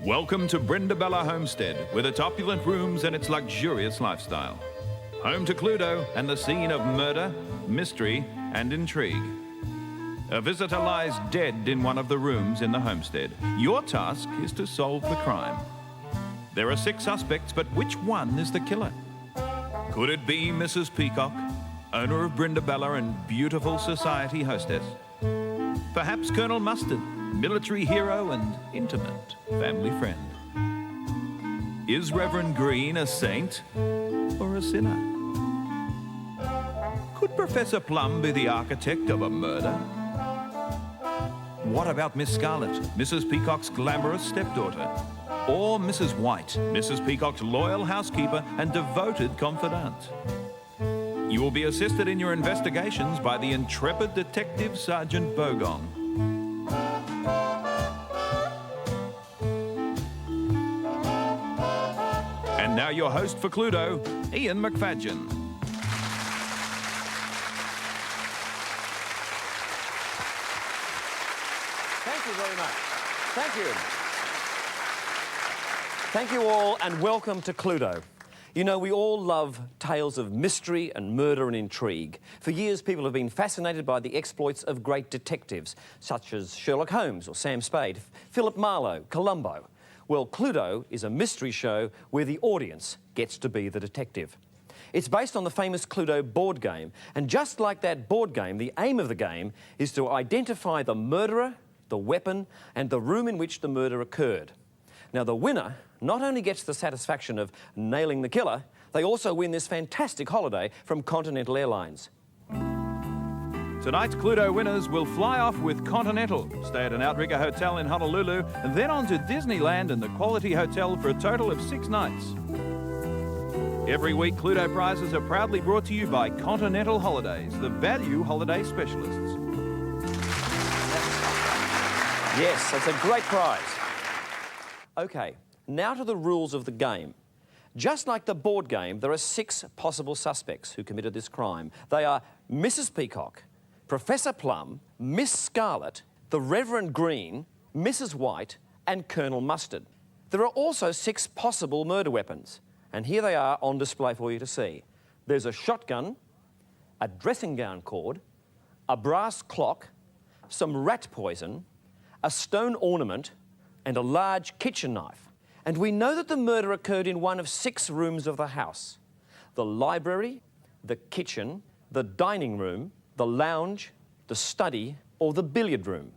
Welcome to Brindabella Homestead, with its opulent rooms and its luxurious lifestyle. Home to Cluedo and the scene of murder, mystery, and intrigue. A visitor lies dead in one of the rooms in the homestead. Your task is to solve the crime. There are 6 suspects, but which one is the killer? Could it be Mrs. Peacock, owner of Brindabella and beautiful society hostess? Perhaps Colonel Mustard, military hero and intimate family friend? Is Reverend Green a saint or a sinner? Could Professor Plum be the architect of a murder? What about Miss Scarlet, Mrs. Peacock's glamorous stepdaughter? Or Mrs. White, Mrs. Peacock's loyal housekeeper and devoted confidant? You will be assisted in your investigations by the intrepid detective Sergeant Bogon. And now your host for Cluedo, Ian McFadgen. Thank you very much. Thank you. Thank you all and welcome to Cluedo. You know, we all love tales of mystery and murder and intrigue. For years, people have been fascinated by the exploits of great detectives, such as Sherlock Holmes or Sam Spade, Philip Marlowe, Columbo. Well, Cluedo is a mystery show where the audience gets to be the detective. It's based on the famous Cluedo board game, and just like that board game, the aim of the game is to identify the murderer, the weapon, and the room in which the murder occurred. Now, the winner not only gets the satisfaction of nailing the killer, they also win this fantastic holiday from Continental Airlines. Tonight's Cluedo winners will fly off with Continental, stay at an outrigger hotel in Honolulu, and then on to Disneyland and the Quality Hotel for a total of 6 nights. Every week, Cluedo prizes are proudly brought to you by Continental Holidays, the value holiday specialists. Yes, that's a great prize. OK, now to the rules of the game. Just like the board game, there are 6 possible suspects who committed this crime. They are Mrs. Peacock, Professor Plum, Miss Scarlet, the Reverend Green, Mrs. White, and Colonel Mustard. There are also 6 possible murder weapons, and here they are on display for you to see. There's a shotgun, a dressing gown cord, a brass clock, some rat poison, a stone ornament, and a large kitchen knife. And we know that the murder occurred in one of 6 rooms of the house: the library, the kitchen, the dining room, the lounge, the study, or the billiard room.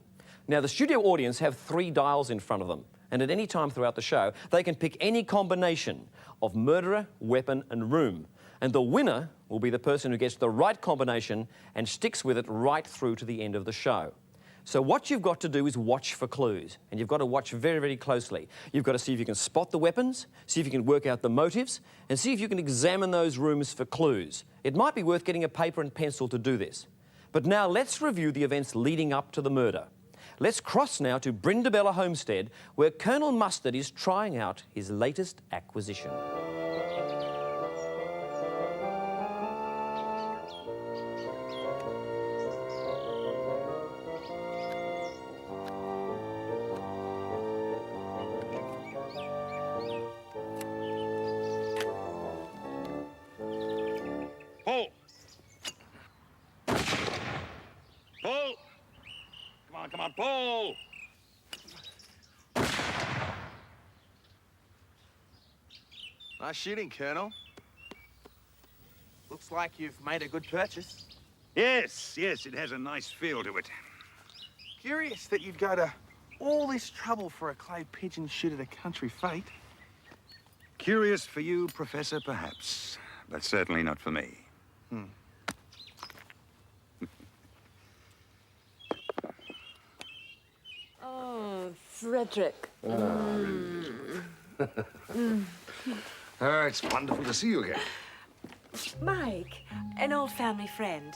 Now, the studio audience have 3 dials in front of them, and at any time throughout the show, they can pick any combination of murderer, weapon, and room. And the winner will be the person who gets the right combination and sticks with it right through to the end of the show. So what you've got to do is watch for clues, and you've got to watch very, very closely. You've got to see if you can spot the weapons, see if you can work out the motives, and see if you can examine those rooms for clues. It might be worth getting a paper and pencil to do this. But now let's review the events leading up to the murder. Let's cross now to Brindabella Homestead, where Colonel Mustard is trying out his latest acquisition. Paul! Paul! Come on, Paul! Nice shooting, Colonel. Looks like you've made a good purchase. Yes, it has a nice feel to it. Curious that you'd go to all this trouble for a clay pigeon shoot at a country fete. Curious for you, Professor, perhaps, but certainly not for me. Oh, Frederick. It's wonderful to see you again. Mike, an old family friend.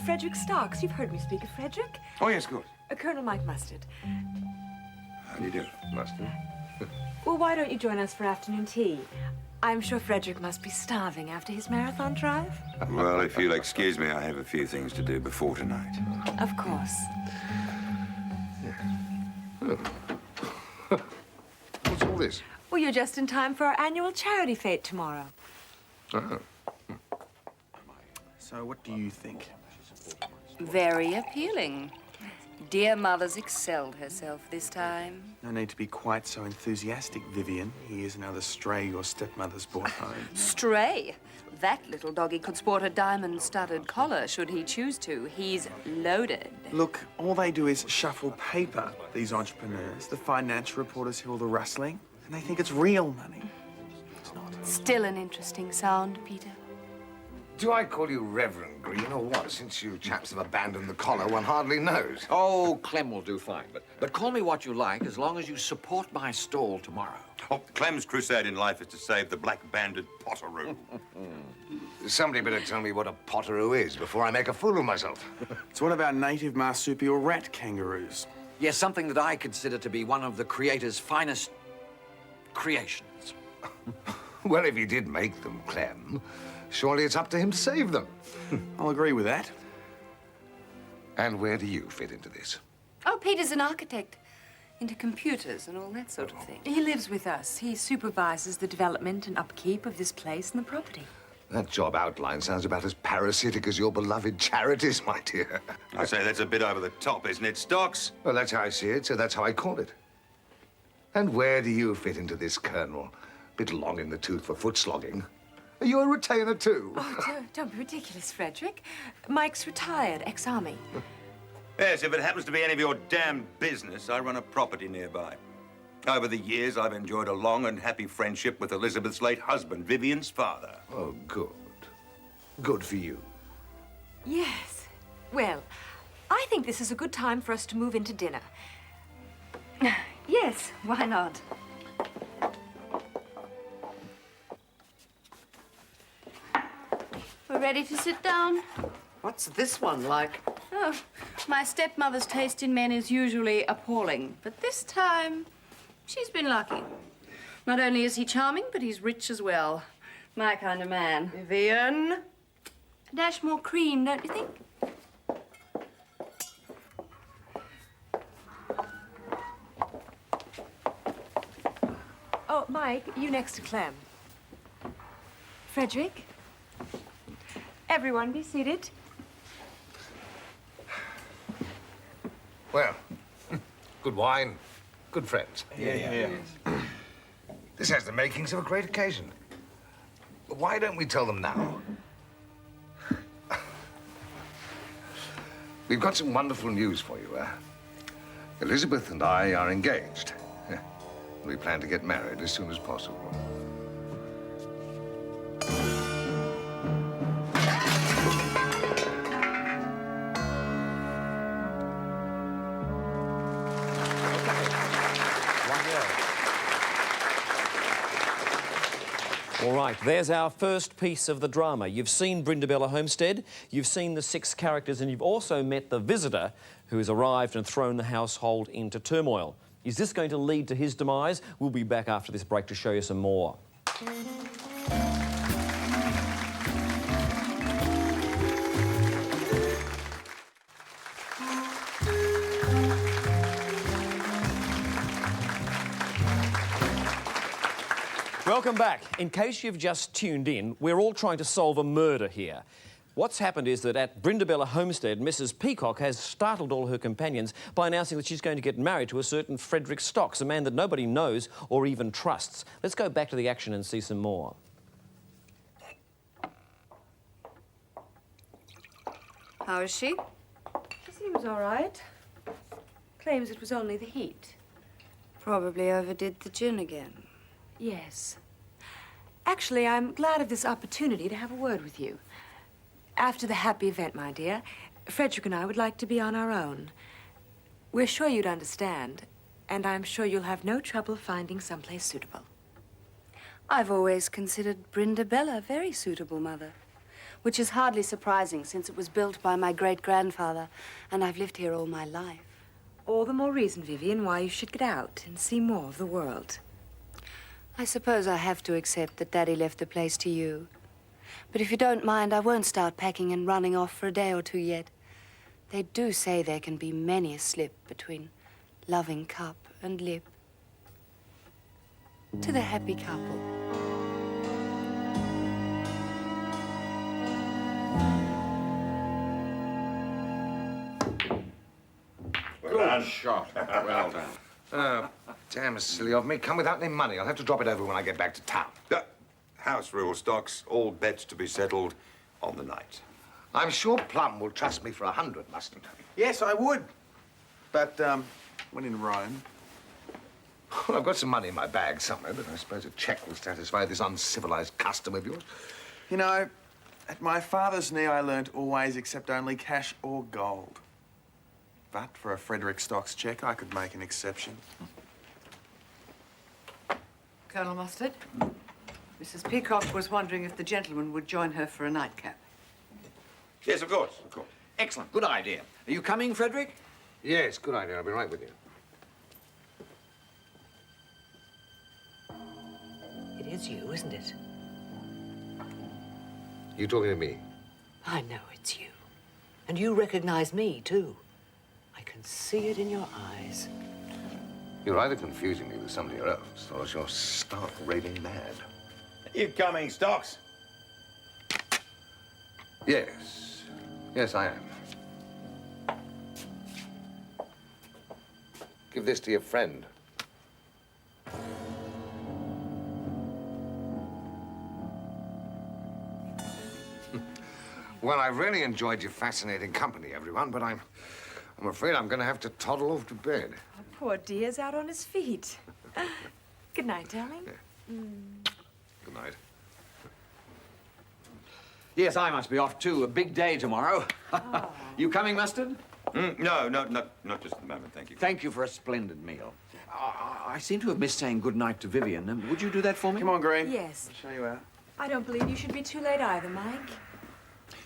Frederick Starks. You've heard me speak of Frederick. Oh, yes, good. Colonel Mike Mustard. How do you do, Mustard? Well, why don't you join us for afternoon tea? I'm sure Frederick must be starving after his marathon drive. Well, if you'll excuse me, I have a few things to do before tonight. Of course. What's all all this? Well, you're just in time for our annual charity fete tomorrow. Oh. So what do you think? Very appealing. Dear Mother's excelled herself this time. No need to be quite so enthusiastic, Vivian. He is another stray your stepmother's brought home. Stray. That little doggy could sport a diamond-studded collar should he choose to. He's loaded. Look, all they do is shuffle paper, these entrepreneurs. The financial reporters hear all the rustling, and they think it's real money. It's not. Still an interesting sound, Peter. Do I call you Reverend Green or what? Since you chaps have abandoned the collar, one hardly knows. Oh, Clem will do fine, but call me what you like as long as you support my stall tomorrow. Oh, Clem's crusade in life is to save the black-banded potteroo. Somebody better tell me what a potteroo is before I make a fool of myself. It's one of our native marsupial rat kangaroos. Yes, something that I consider to be one of the Creator's finest creations. Well, if he did make them, Clem, surely it's up to him to save them. I'll agree with that. And where do you fit into this? Oh, Peter's an architect. Into computers and all that sort of thing. He lives with us. He supervises the development and upkeep of this place and the property. That job outline sounds about as parasitic as your beloved charities, my dear. I say that's a bit over the top, isn't it, Stocks? Well, that's how I see it, so that's how I call it. And where do you fit into this, Colonel? Bit long in the tooth for foot slogging. Are you a retainer, too? Oh, don't be ridiculous, Frederick. Mike's retired, ex-army. Yes, if it happens to be any of your damn business, I run a property nearby. Over the years, I've enjoyed a long and happy friendship with Elizabeth's late husband, Vivian's father. Oh, good. Good for you. Yes. Well, I think this is a good time for us to move into dinner. Yes, why not? We're ready to sit down? What's this one like? Oh, my stepmother's taste in men is usually appalling, but this time she's been lucky. Not only is he charming, but he's rich as well. My kind of man. Vivian? A dash more cream, don't you think? Oh, Mike, you next to Clem. Frederick? Everyone be seated. Well, good wine, good friends. Yeah. This has the makings of a great occasion. Why don't we tell them now? We've got some wonderful news for you. Elizabeth and I are engaged. We plan to get married as soon as possible. All right, there's our first piece of the drama. You've seen Brindabella Homestead, you've seen the 6 characters, and you've also met the visitor who has arrived and thrown the household into turmoil. Is this going to lead to his demise? We'll be back after this break to show you some more. Welcome back. In case you've just tuned in, we're all trying to solve a murder here. What's happened is that at Brindabella Homestead, Mrs. Peacock has startled all her companions by announcing that she's going to get married to a certain Frederick Stocks, a man that nobody knows or even trusts. Let's go back to the action and see some more. How is she? She seems all right. Claims it was only the heat. Probably overdid the gin again. Yes. Actually, I'm glad of this opportunity to have a word with you. After the happy event, my dear, Frederick and I would like to be on our own. We're sure you'd understand, and I'm sure you'll have no trouble finding someplace suitable. I've always considered Brindabella very suitable, Mother. Which is hardly surprising, since it was built by my great-grandfather, and I've lived here all my life. All the more reason, Vivian, why you should get out and see more of the world. I suppose I have to accept that Daddy left the place to you. But if you don't mind, I won't start packing and running off for a day or two yet. They do say there can be many a slip between loving cup and lip. to the happy couple. Well done. Shot. Well done. Oh, damn silly of me. Come without any money. I'll have to drop it over when I get back to town. House rule, Stocks. All bets to be settled on the night. I'm sure Plum will trust me for 100, mustn't he? Yes, I would. But, when in Rome. Well, I've got some money in my bag somewhere, but I suppose a cheque will satisfy this uncivilized custom of yours. You know, at my father's knee, I learnt always accept only cash or gold. But for a Frederick Stocks cheque, I could make an exception. Colonel Mustard, Mrs. Peacock was wondering if the gentleman would join her for a nightcap. Yes, of course, of course. Excellent. Good idea. Are you coming, Frederick? Yes, good idea. I'll be right with you. It is you, isn't it? You talking to me? I know it's you. And you recognize me, too. I can see it in your eyes. You're either confusing me with somebody else, or else you're stark raving mad. You coming, Stocks? Yes. Yes, I am. Give this to your friend. Well, I've really enjoyed your fascinating company, everyone, but I'm afraid I'm going to have to toddle off to bed. Oh, poor dear's out on his feet. Good night, darling. Good night. Yes, I must be off too. A big day tomorrow. Oh. You coming, Mustard? No, not just at the moment, thank you. Thank you for a splendid meal. I seem to have missed saying good night to Vivian. Would you do that for me? Come on, Green. Yes. I'll show you out. I don't believe you should be too late either, Mike.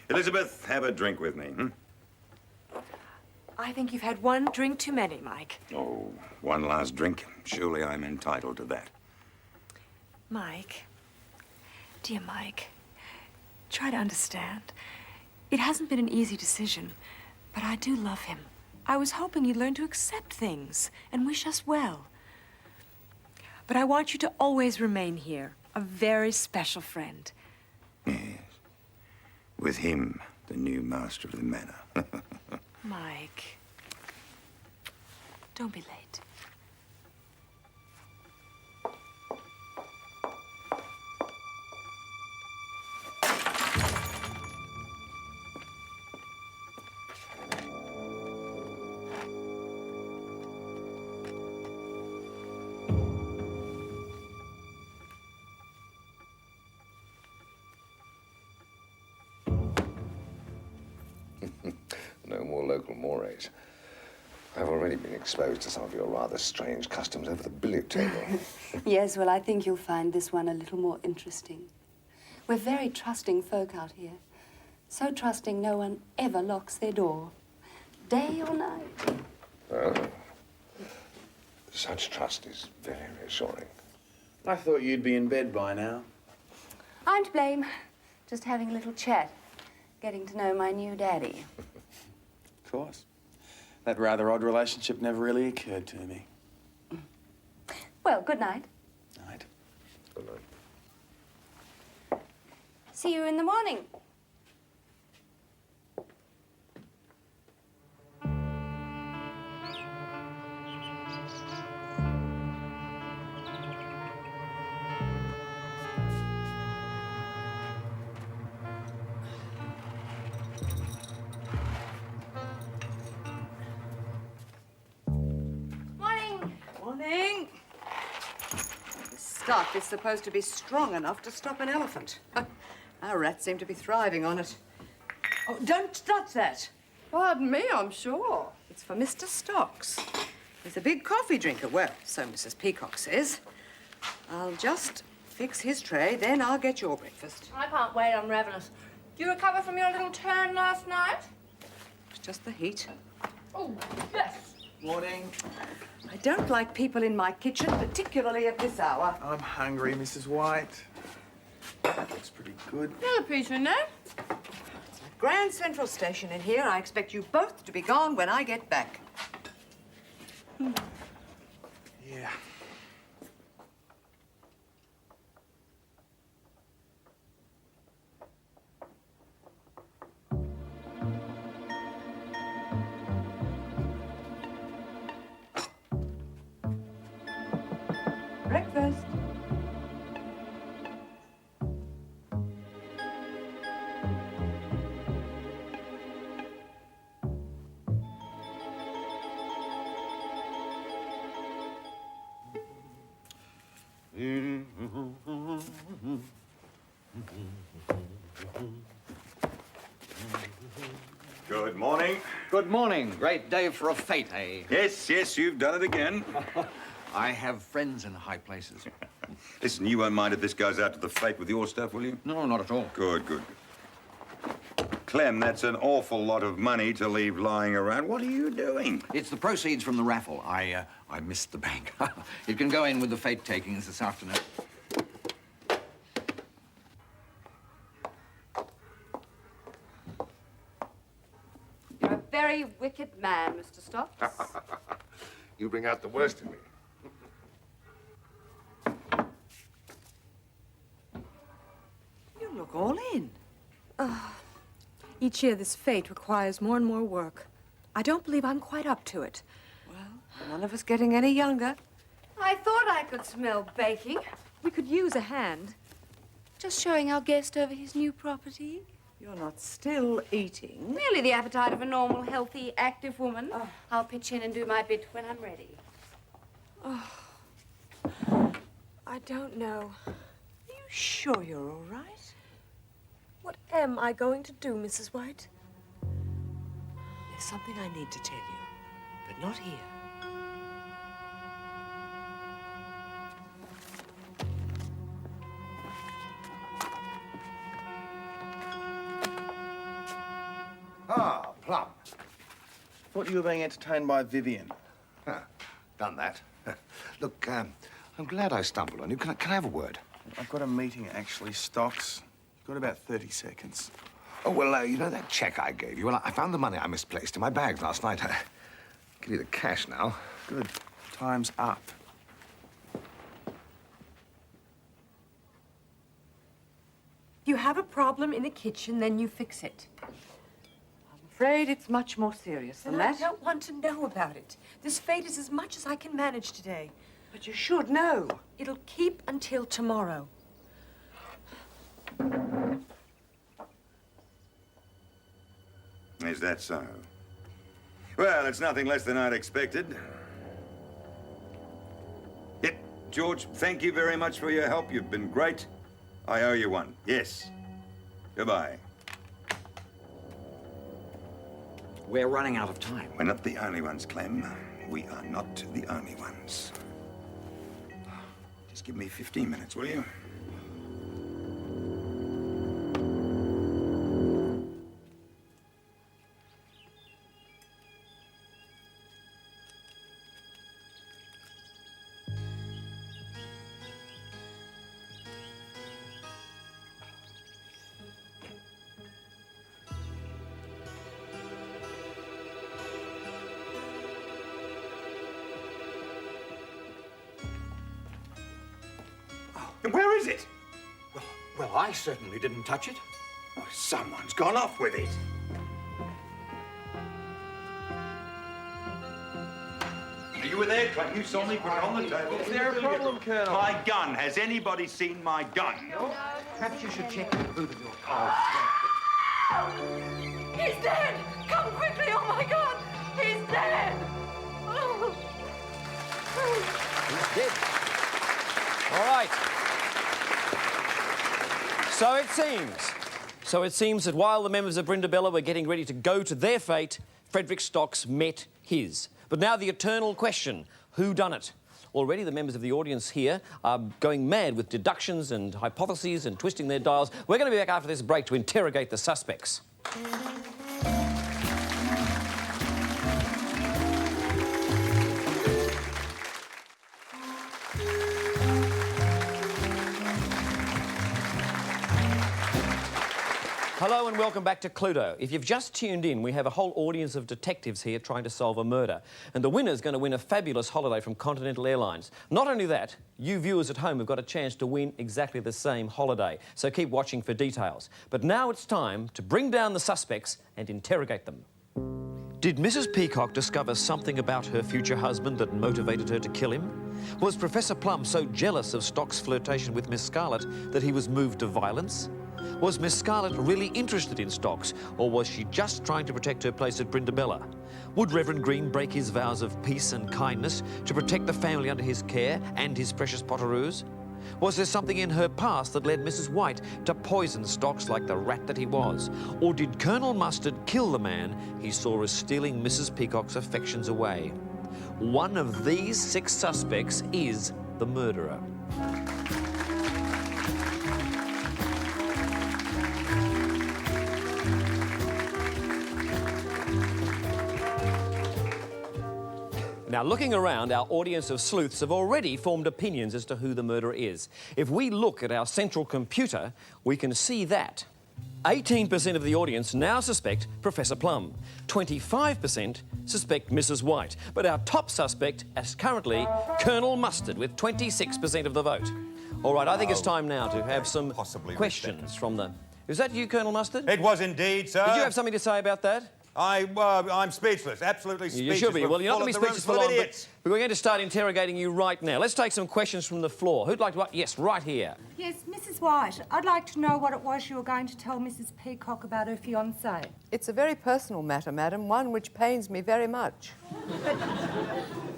Elizabeth, have a drink with me, I think you've had one drink too many, Mike. Oh, one last drink. Surely I'm entitled to that. Mike, dear Mike, try to understand. It hasn't been an easy decision, but I do love him. I was hoping you'd learn to accept things and wish us well. But I want you to always remain here, a very special friend. Yes. With him, the new master of the manor. Mike, don't be late. No more local mores. I've already been exposed to some of your rather strange customs over the billiard table. Yes, well, I think you'll find this one a little more interesting. We're very trusting folk out here. So trusting no one ever locks their door, day or night. Oh. Such trust is very reassuring. I thought you'd be in bed by now. I'm to blame. Just having a little chat, getting to know my new daddy. Of course. That rather odd relationship never really occurred to me. Well, good night. Night. Good night. See you in the morning. Morning. This stuff is supposed to be strong enough to stop an elephant. Our rats seem to be thriving on it. Oh, don't touch that. Pardon me, I'm sure. It's for Mr. Stocks. He's a big coffee drinker. Well, so Mrs. Peacock says. I'll just fix his tray, then I'll get your breakfast. I can't wait, I'm ravenous. Did you recover from your little turn last night? It's just the heat. Oh, yes. Morning. I don't like people in my kitchen, particularly at this hour. I'm hungry, Mrs. White. Looks pretty good. Another piece in there. Grand Central Station in here. I expect you both to be gone when I get back. Yeah. Good morning. Good morning. Great day for a fete, eh? Yes, yes, you've done it again. I have friends in high places. Listen, you won't mind if this goes out to the fete with your stuff, will you? No, not at all. Good, good. Clem, that's an awful lot of money to leave lying around. What are you doing? It's the proceeds from the raffle. I missed the bank. It can go in with the fete takings this afternoon. You're a very wicked man, Mr. Stocks. You bring out the worst in me. You look all in. Each year, this fate requires more and more work. I don't believe I'm quite up to it. Well, none of us getting any younger. I thought I could smell baking. We could use a hand. Just showing our guest over his new property. You're not still eating. Merely the appetite of a normal, healthy, active woman. I'll pitch in and do my bit when I'm ready. I don't know. Are you sure you're all right? What am I going to do, Mrs. White? There's something I need to tell you, but not here. Ah, Plum. Thought you were being entertained by Vivian. Done that. Look, I'm glad I stumbled on you. Can I have a word? I've got a meeting, actually, Stocks. You've got about 30 seconds. Oh, well, you know that check I gave you? Well, I found the money I misplaced in my bags last night. I'll give you the cash now. Good. Time's up. If you have a problem in the kitchen, then you fix it. I'm afraid it's much more serious than And I that. don't want to know about it. This fate is as much as I can manage today. But you should know. It'll keep until tomorrow. Is that so? Well, it's nothing less than I'd expected. Yep, George, thank you very much for your help. You've been great. I owe you one. Yes. Goodbye. We're running out of time. We're not the only ones, Clem. We are not the only ones. Just give me 15 minutes, will you? Where is it? Well, I certainly didn't touch it. Oh, someone's gone off with it. You were there, Clem. You saw me put it on the table. Is there a problem, Colonel? My gun. Has anybody seen my gun? No. Perhaps you should check the boot of your car. He's dead! Come quickly! Oh, my God! He's dead! Oh. He's dead. All right. So it seems that while the members of Brindabella were getting ready to go to their fate, Frederick Stocks met his. But now the eternal question, who done it? Already the members of the audience here are going mad with deductions and hypotheses and twisting their dials. We're going to be back after this break to interrogate the suspects. Hello and welcome back to Cluedo. If you've just tuned in, we have a whole audience of detectives here trying to solve a murder. And the winner's going to win a fabulous holiday from Continental Airlines. Not only that, you viewers at home have got a chance to win exactly the same holiday. So keep watching for details. But now it's time to bring down the suspects and interrogate them. Did Mrs. Peacock discover something about her future husband that motivated her to kill him? Was Professor Plum so jealous of Stock's flirtation with Miss Scarlet that he was moved to violence? Was Miss Scarlet really interested in Stocks, or was she just trying to protect her place at Brindabella? Would Reverend Green break his vows of peace and kindness to protect the family under his care and his precious potteroos? Was there something in her past that led Mrs. White to poison Stocks like the rat that he was? Or did Colonel Mustard kill the man he saw as stealing Mrs. Peacock's affections away? One of these 6 suspects is the murderer. Now, looking around, our audience of sleuths have already formed opinions as to who the murderer is. If we look at our central computer, we can see that 18% of the audience now suspect Professor Plum. 25% suspect Mrs. White. But our top suspect is currently Colonel Mustard with 26% of the vote. All right, I think it's time now to have some questions from the... Is that you, Colonel Mustard? It was indeed, sir. Did you have something to say about that? I'm speechless, absolutely speechless. You should be. Well, you're not going to be speechless for long, idiots. but we're going to start interrogating you right now. Let's take some questions from the floor. Who'd like to... Yes, right here. Yes, Mrs. White, I'd like to know what it was you were going to tell Mrs. Peacock about her fiancé. It's a very personal matter, madam, one which pains me very much. But,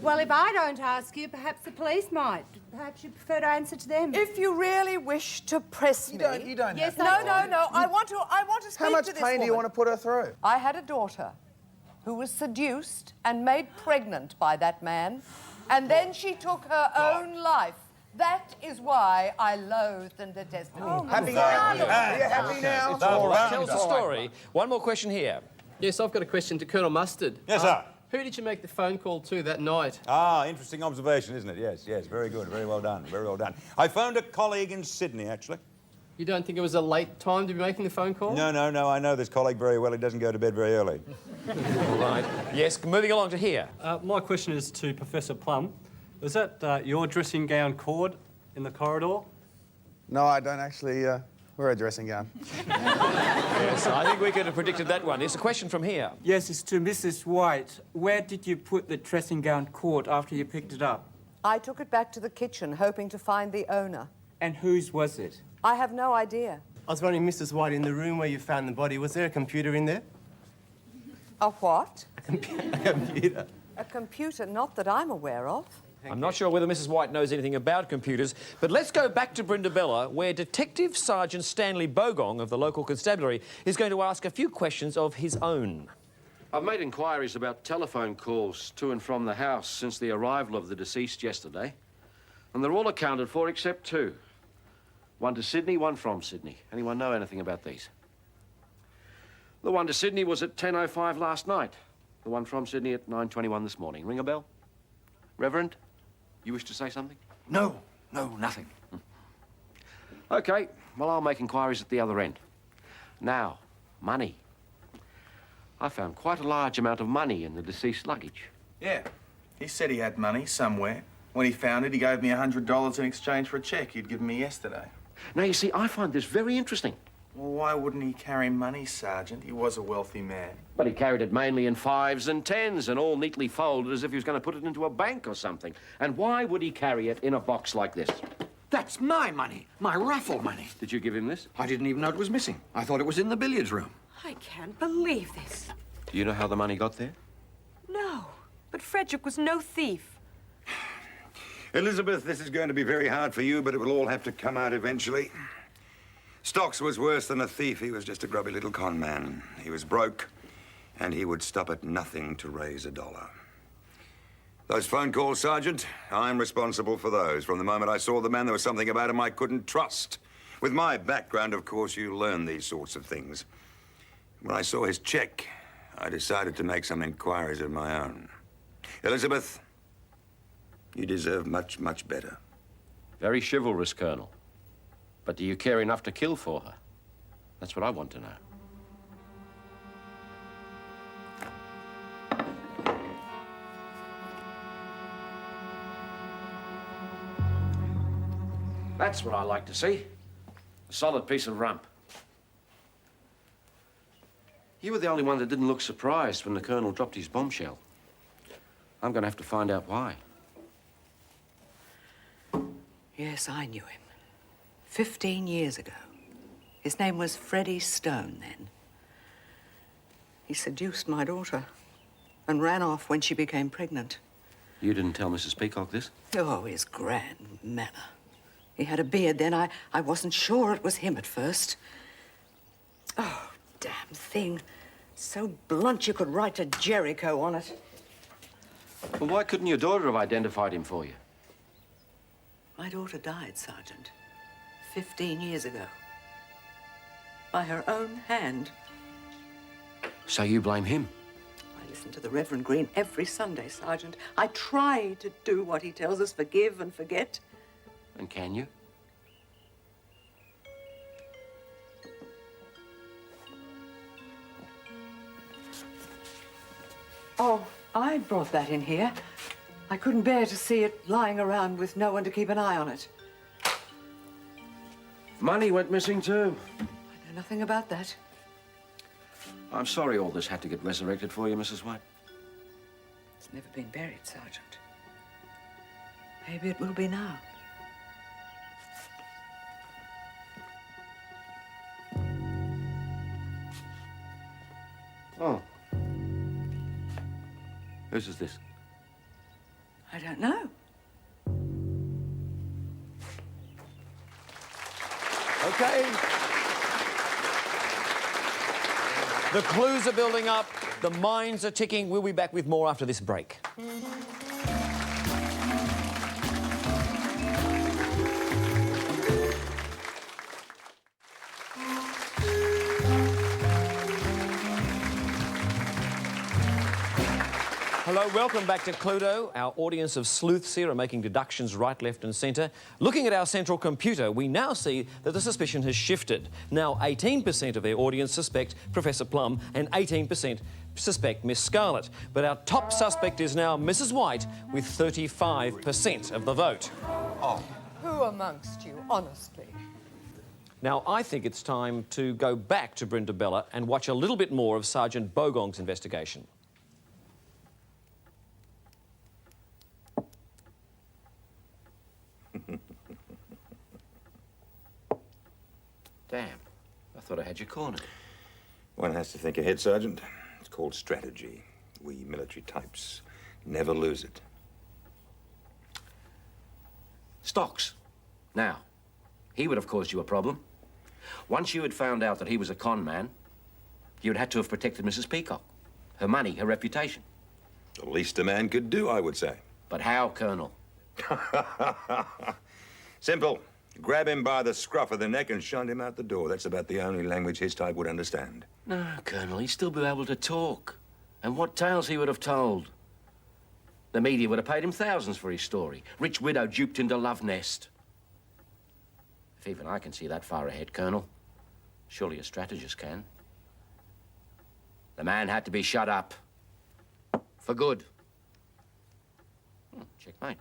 well, if I don't ask you, perhaps the police might. Perhaps you prefer to answer to them. If you really wish to press me... You don't Yes, have to. No. I want to speak How to much this pain do you woman. want to put her through? I had a daughter who was seduced and made pregnant by that man, and then she took her own life. That is why I loathed and detested him. Happy now? Are you happy now? All right, tell us the story. One more question here. Yes, I've got a question to Colonel Mustard. Yes, sir. Who did you make the phone call to that night? Ah, interesting observation, isn't it? Yes, very good, very well done, very well done. I phoned a colleague in Sydney, actually. You don't think it was a late time to be making the phone call? No, I know this colleague very well. He doesn't go to bed very early. All right. Yes, moving along to here. My question is to Professor Plum. Was that your dressing gown cord in the corridor? No, I don't actually wear a dressing gown. Yes, I think we could have predicted that one. It's a question from here. Yes, it's to Mrs. White. Where did you put the dressing gown cord after you picked it up? I took it back to the kitchen, hoping to find the owner. And whose was it? I have no idea. I was wondering, Mrs. White, in the room where you found the body, was there a computer in there? A what? A computer. A computer, not that I'm aware of. I'm not sure whether Mrs. White knows anything about computers, but let's go back to Brindabella, where Detective Sergeant Stanley Bogong of the local constabulary is going to ask a few questions of his own. I've made inquiries about telephone calls to and from the house since the arrival of the deceased yesterday, and they're all accounted for except 2. One to Sydney, one from Sydney. Anyone know anything about these? The one to Sydney was at 10:05 last night. The one from Sydney at 9:21 this morning. Ring a bell? Reverend, you wish to say something? No, nothing. OK, well, I'll make inquiries at the other end. Now, money. I found quite a large amount of money in the deceased's luggage. Yeah, he said he had money somewhere. When he found it, he gave me $100 in exchange for a cheque he'd given me yesterday. Now, you see, I find this very interesting. Well, why wouldn't he carry money, Sergeant? He was a wealthy man. But he carried it mainly in 5s and 10s and all neatly folded as if he was going to put it into a bank or something. And why would he carry it in a box like this? That's my money, my raffle money. Did you give him this? I didn't even know it was missing. I thought it was in the billiards room. I can't believe this. Do you know how the money got there? No, but Frederick was no thief. Elizabeth, this is going to be very hard for you, but it will all have to come out eventually. Stocks was worse than a thief. He was just a grubby little con man. He was broke, and he would stop at nothing to raise $1. Those phone calls, Sergeant, I'm responsible for those. From the moment I saw the man, there was something about him I couldn't trust. With my background, of course, you learn these sorts of things. When I saw his check, I decided to make some inquiries of my own. Elizabeth, you deserve much, much better. Very chivalrous, Colonel. But do you care enough to kill for her? That's what I want to know. That's what I like to see. A solid piece of rump. You were the only one that didn't look surprised when the Colonel dropped his bombshell. I'm going to have to find out why. Yes, I knew him. 15 years ago. His name was Freddie Stone then. He seduced my daughter and ran off when she became pregnant. You didn't tell Mrs. Peacock this? Oh, his grand manner. He had a beard then. I wasn't sure it was him at first. Oh, damn thing. So blunt you could write to Jericho on it. Well, why couldn't your daughter have identified him for you? My daughter died, Sergeant, 15 years ago. By her own hand. So you blame him? I listen to the Reverend Green every Sunday, Sergeant. I try to do what he tells us, forgive and forget. And can you? Oh, I brought that in here. I couldn't bear to see it lying around with no one to keep an eye on it. Money went missing too. I know nothing about that. I'm sorry all this had to get resurrected for you, Mrs. White. It's never been buried, Sergeant. Maybe it will be now. Oh. Whose is this? I don't know. Okay. The clues are building up. The minds are ticking. We'll be back with more after this break. Hello, welcome back to Cluedo. Our audience of sleuths here are making deductions right, left and centre. Looking at our central computer, we now see that the suspicion has shifted. Now 18% of their audience suspect Professor Plum and 18% suspect Miss Scarlett. But our top suspect is now Mrs. White with 35% of the vote. Oh. Who amongst you, honestly? Now, I think it's time to go back to Brenda Bella and watch a little bit more of Sergeant Bogong's investigation. Damn. I thought I had you cornered. One has to think ahead, Sergeant. It's called strategy. We military types never lose it. Stocks. Now, he would have caused you a problem. Once you had found out that he was a con man, you would have to have protected Mrs. Peacock. Her money, her reputation. The least a man could do, I would say. But how, Colonel? Simple. Grab him by the scruff of the neck and shunt him out the door. That's about the only language his type would understand. No, Colonel, he'd still be able to talk. And what tales he would have told. The media would have paid him thousands for his story. Rich widow duped into love nest. If even I can see that far ahead, Colonel, surely a strategist can. The man had to be shut up. For good. Checkmate.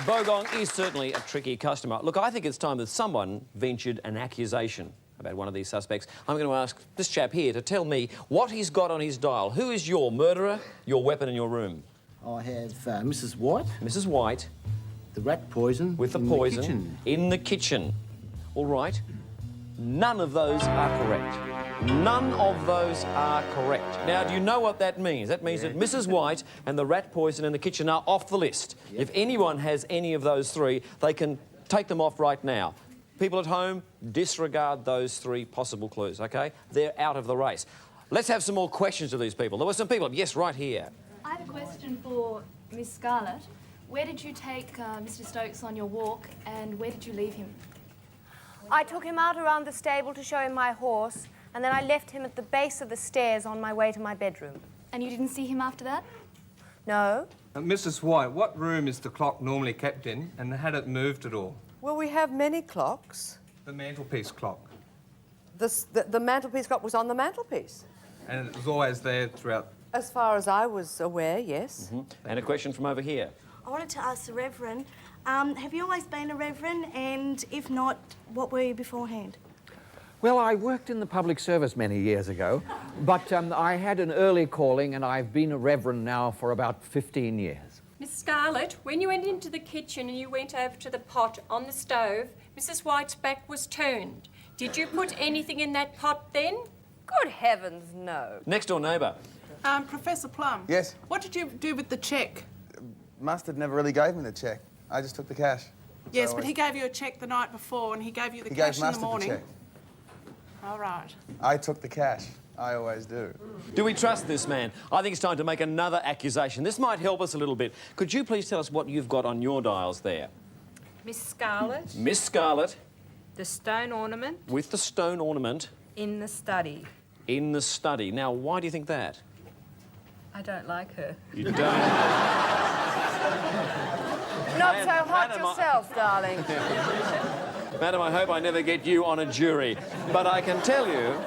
Bogong is certainly a tricky customer. Look, I think it's time that someone ventured an accusation about one of these suspects. I'm going to ask this chap here to tell me what he's got on his dial. Who is your murderer, your weapon in your room? I have Mrs. White. Mrs. White. The rat poison. With the poison in the kitchen. All right. None of those are correct. None of those are correct. Now, do you know what that means? That means that Mrs. White and the rat poison in the kitchen are off the list. Yep. If anyone has any of those three, they can take them off right now. People at home, disregard those three possible clues, OK? They're out of the race. Let's have some more questions of these people. There were some people, yes, right here. I have a question for Miss Scarlett. Where did you take Mr. Stokes on your walk, and where did you leave him? I took him out around the stable to show him my horse, and then I left him at the base of the stairs on my way to my bedroom. And you didn't see him after that? No. Mrs. White, what room is the clock normally kept in, and had it moved at all? Well, we have many clocks. The mantelpiece clock. The mantelpiece clock was on the mantelpiece. And it was always there throughout? As far as I was aware, yes. And a question from over here. I wanted to ask the Reverend, have you always been a Reverend? And if not, what were you beforehand? Well, I worked in the public service many years ago, but I had an early calling and I've been a Reverend now for about 15 years. Miss Scarlett, when you went into the kitchen and you went over to the pot on the stove, Mrs. White's back was turned. Did you put anything in that pot then? Good heavens, no. Next door neighbour. Professor Plum. Yes? What did you do with the cheque? Mustard never really gave me the cheque. I just took the cash. Yes, So but I- he gave you a cheque the night before and he gave you the He cash gave in the Mustard the morning. cheque. All right. I took the cash. I always do. Do we trust this man? I think it's time to make another accusation. This might help us a little bit. Could you please tell us what you've got on your dials there? Miss Scarlett, Miss Scarlett, the stone ornament with the stone ornament in the study. in the study. Now, why do you think that? I don't like her. You don't. Not so hot Madam, yourself, darling. Madam, I hope I never get you on a jury. But I can tell you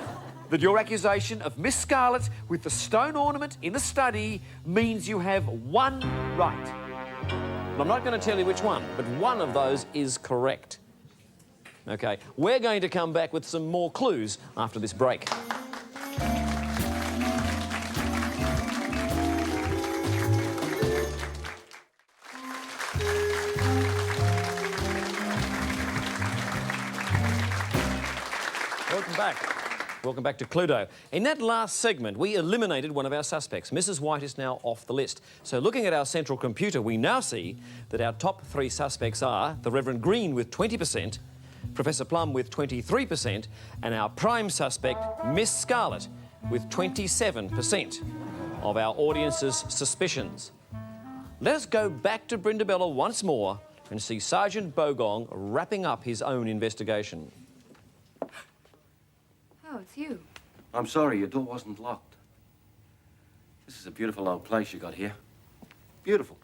that your accusation of Miss Scarlett with the stone ornament in the study means you have one right. And I'm not going to tell you which one, but one of those is correct. OK, we're going to come back with some more clues after this break. Welcome back. Welcome back to Cluedo. In that last segment, we eliminated one of our suspects. Mrs. White is now off the list. So looking at our central computer, we now see that our top three suspects are the Reverend Green with 20%, Professor Plum with 23%, and our prime suspect, Miss Scarlett, with 27% of our audience's suspicions. Let us go back to Brindabella once more and see Sergeant Bogong wrapping up his own investigation. Oh, it's you. I'm sorry, your door wasn't locked. This is a beautiful old place you got here. Beautiful.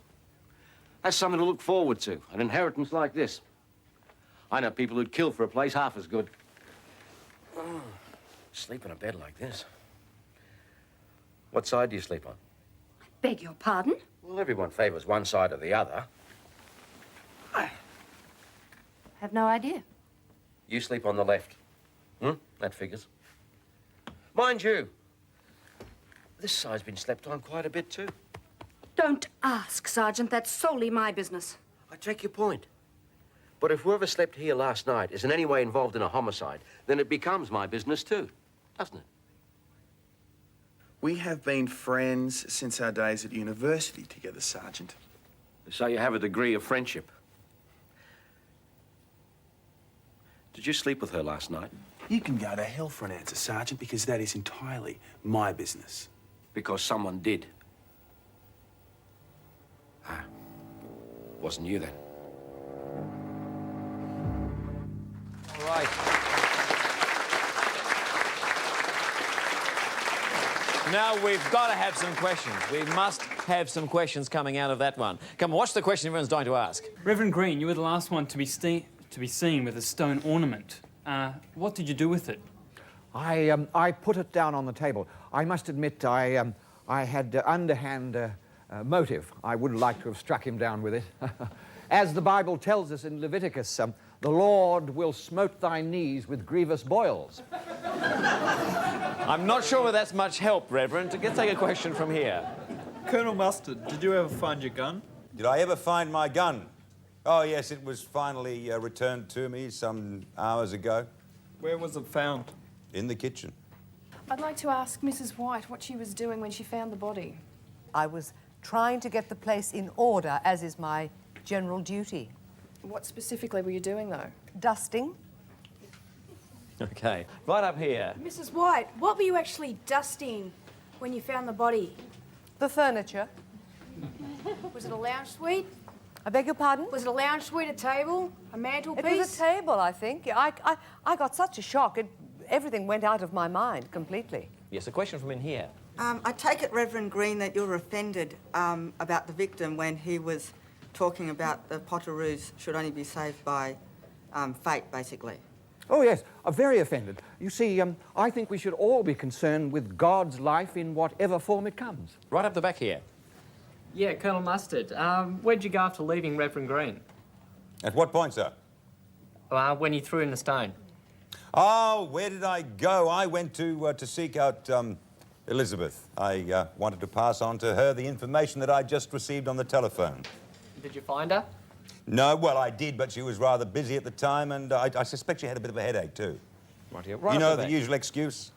That's something to look forward to, an inheritance like this. I know people who'd kill for a place half as good. Oh, sleep in a bed like this. What side do you sleep on? Beg your pardon? Well, everyone favors one side or the other. Have no idea. You sleep on the left. That figures. Mind you, this side's been slept on quite a bit too. Don't ask, Sergeant. That's solely my business. I take your point. But if whoever slept here last night is in any way involved in a homicide, then it becomes my business too, doesn't it? We have been friends since our days at university together, Sergeant. So you have a degree of friendship. Did you sleep with her last night? You can go to hell for an answer, Sergeant, because that is entirely my business. Because someone did. Ah, wasn't you then? All right. Now, we've got to have some questions. We must have some questions coming out of that one. Come on, what's the question everyone's dying to ask? Reverend Green, you were the last one to be seen with a stone ornament. What did you do with it? I put it down on the table. I must admit I had underhand motive. I wouldn't like to have struck him down with it. As the Bible tells us in Leviticus, the Lord will smote thy knees with grievous boils. I'm not sure whether that's much help, Reverend. Let's take a question from here. Colonel Mustard, did you ever find your gun? Did I ever find my gun? Oh, yes, it was finally returned to me some hours ago. Where was it found? In the kitchen. I'd like to ask Mrs. White what she was doing when she found the body. I was trying to get the place in order, as is my general duty. What specifically were you doing, though? Dusting. OK, right up here. Mrs. White, what were you actually dusting when you found the body? The furniture. Was it a lounge suite? I beg your pardon? Was it a lounge suite, a table, a mantelpiece? It was a table, I think. I got such a shock. Everything went out of my mind completely. Yes, a question from in here. I take it, Reverend Green, that you're offended about the victim when he was talking about the Potteroos should only be saved by fate, basically. Oh, yes, very offended. You see, I think we should all be concerned with God's life in whatever form it comes. Right up the back here. Yeah, Colonel Mustard. Where'd you go after leaving Reverend Green? At what point, sir? When you threw in the stone. Oh, where did I go? I went to seek out Elizabeth. I wanted to pass on to her the information that I just received on the telephone. Did you find her? No, well, I did, but she was rather busy at the time, and I suspect she had a bit of a headache, too. Right here. You know, the usual excuse.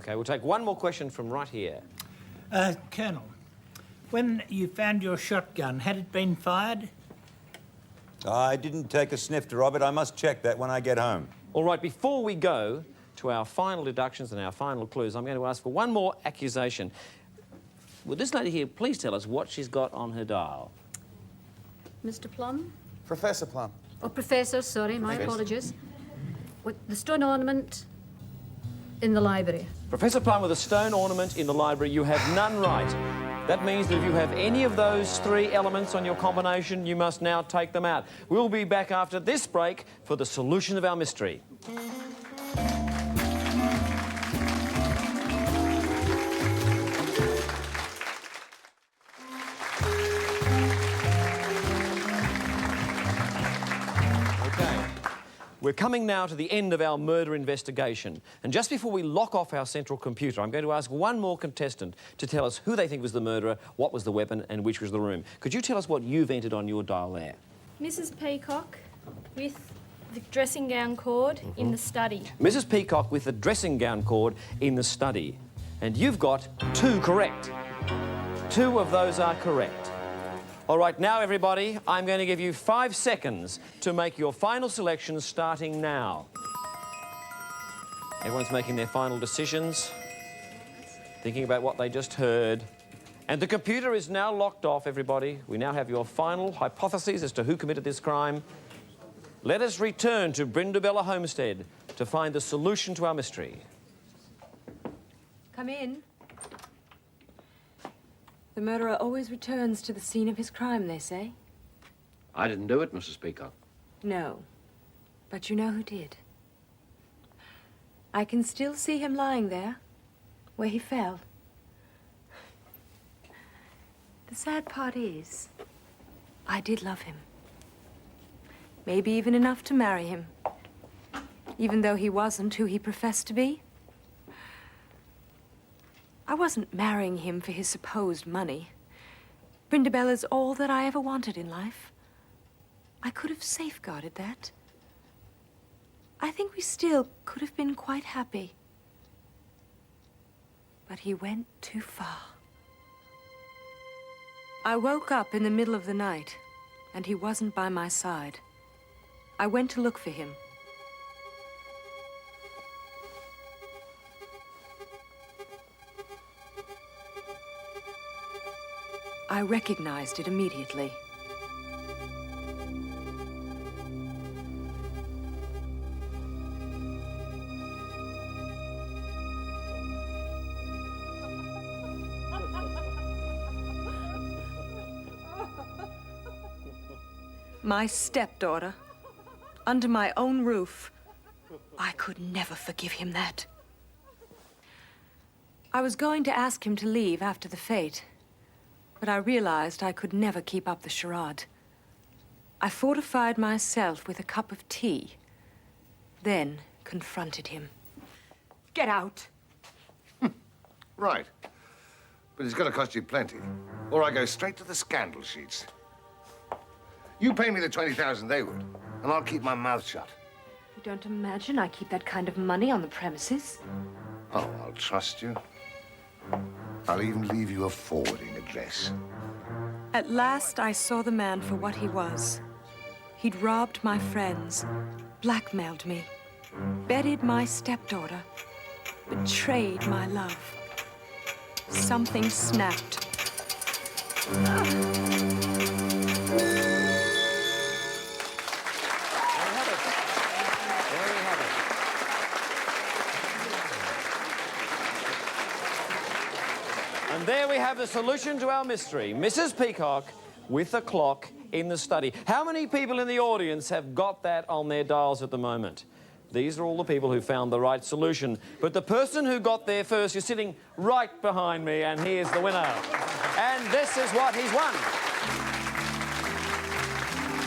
OK, we'll take one more question from right here. Colonel, when you found your shotgun, had it been fired? I didn't take a sniff to Robert. I must check that when I get home. All right, before we go to our final deductions and our final clues, I'm going to ask for one more accusation. Will this lady here please tell us what she's got on her dial? Mr. Plum? Professor Plum. Oh, Professor, sorry, my Professor. apologies. With the stone ornament in the library. Professor Plum, with a stone ornament in the library, you have none right. That means that if you have any of those three elements on your combination, you must now take them out. We'll be back after this break for the solution of our mystery. We're coming now to the end of our murder investigation. And just before we lock off our central computer, I'm going to ask one more contestant to tell us who they think was the murderer, what was the weapon, and which was the room. Could you tell us what you've entered on your dial there? Mrs. Peacock with the dressing gown cord in the study. Mrs. Peacock with the dressing gown cord in the study. And you've got 2 correct. 2 of those are correct. All right, now, everybody, I'm going to give you 5 seconds to make your final selections starting now. Everyone's making their final decisions, thinking about what they just heard. And the computer is now locked off, everybody. We now have your final hypotheses as to who committed this crime. Let us return to Brindabella Homestead to find the solution to our mystery. Come in. The murderer always returns to the scene of his crime, they say. I didn't do it, Mrs. Peacock. No, but you know who did. I can still see him lying there, where he fell. The sad part is, I did love him. Maybe even enough to marry him, even though he wasn't who he professed to be. I wasn't marrying him for his supposed money. Brindabella's all that I ever wanted in life. I could have safeguarded that. I think we still could have been quite happy. But he went too far. I woke up in the middle of the night, and he wasn't by my side. I went to look for him. I recognized it immediately. My stepdaughter, under my own roof. I could never forgive him that. I was going to ask him to leave after the fete, but I realized I could never keep up the charade. I fortified myself with a cup of tea, then confronted him. Get out. Right. But it's going to cost you plenty. Or I go straight to the scandal sheets. You pay me the 20,000 they would, and I'll keep my mouth shut. You don't imagine I keep that kind of money on the premises? Oh, I'll trust you. I'll even leave you a forwarding address. At last, I saw the man for what he was. He'd robbed my friends, blackmailed me, bedded my stepdaughter, betrayed my love. Something snapped. And there we have the solution to our mystery. Mrs. Peacock with the clock in the study. How many people in the audience have got that on their dials at the moment? These are all the people who found the right solution. But the person who got there first is sitting right behind me, and he is the winner. And this is what he's won.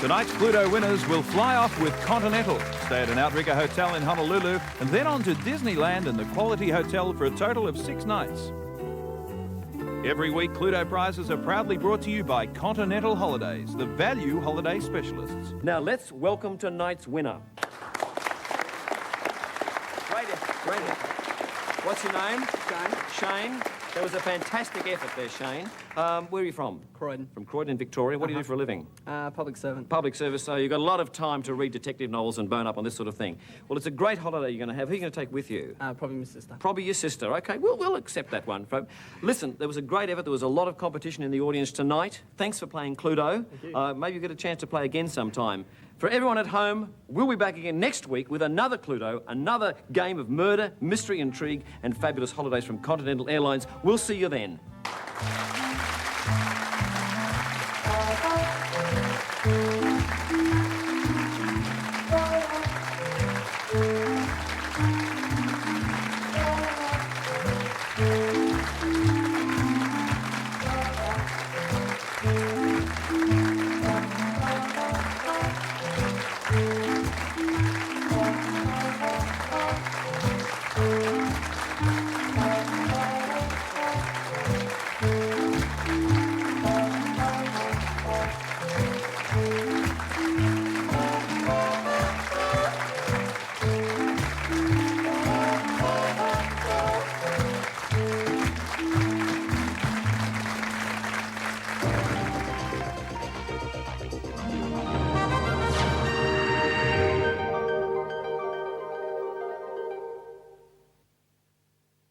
Tonight's Cluedo winners will fly off with Continental, stay at an Outrigger hotel in Honolulu, and then on to Disneyland and the Quality Hotel for a total of 6 nights. Every week, Cluedo prizes are proudly brought to you by Continental Holidays, the value holiday specialists. Now let's welcome tonight's winner. Right here. What's your name? Shane. Shane. That was a fantastic effort there, Shane. Where are you from? Croydon. From Croydon, Victoria. What do you do for a living? Public servant. Public service, so you've got a lot of time to read detective novels and bone up on this sort of thing. Well, it's a great holiday you're going to have. Who are you going to take with you? Probably my sister. Probably your sister. OK, we'll accept that one. Listen, there was a great effort. There was a lot of competition in the audience tonight. Thanks for playing Cluedo. Thank you. Maybe you get a chance to play again sometime. For everyone at home, we'll be back again next week with another Cluedo, another game of murder, mystery, intrigue, and fabulous holidays from Continental Airlines. We'll see you then.